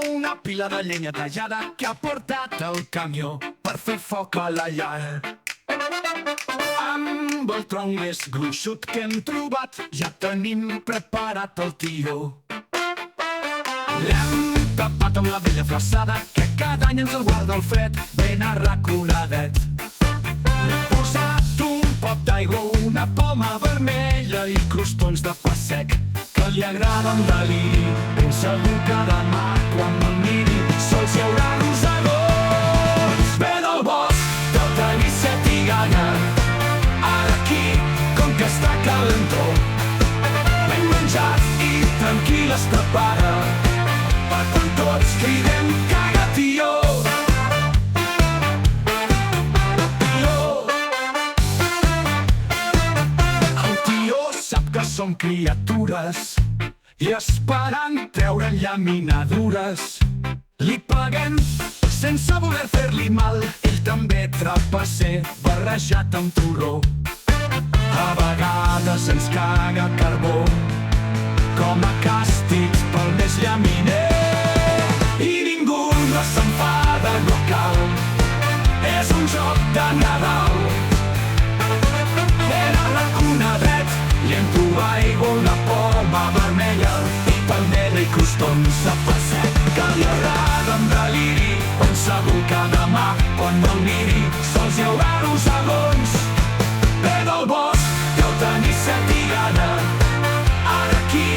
una pila de llenya tallada que ha portat el camió per fer foc a la llar. Amb el tronc més gruixut que hem trobat ja tenim preparat el tió. L'hem tapat amb la vella flaçada que cada any ens el guarda el fred ben arraconadet. Hem posat un pot d'aigua, una poma vermella i crostons de pa sec que li agrada en deliri. Ben segur que demà quan me'l miri sols hi haurà rosegons. Ve del bosc del Tanisset i Gana, ara aquí com que està calentó, ben menjat i tranquil es prepara per quan tots cridem caga tió. El tió sap que som criatures i esperant treure llaminadures. Li paguem sense voler fer-li mal, ell també trapasser barrejat amb torró. A vegades ens caga carbó com a càstigs pel més llaminer. I ningú no s'enfada, no cal, és un joc de Nadal. Ben arraconadet i en trobar aigua, una poma vermella i palmera i crostons de pa sec que li agrada en deliri. Ben segur que demà quan me'l miri sols hi haurà rosegons. Ve del bosc i el Tanisset i Gana, ara aquí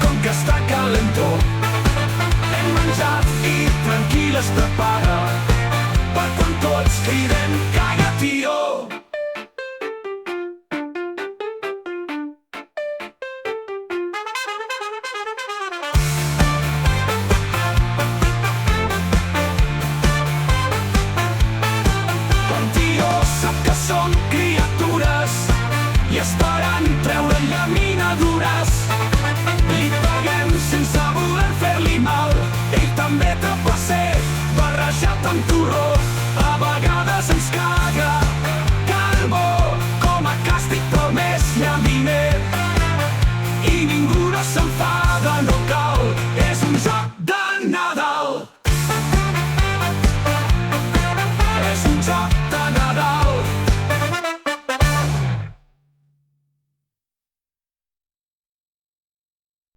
com que està calentó, hem menjat i tranquil es prepara per quan tots cridem caga tió.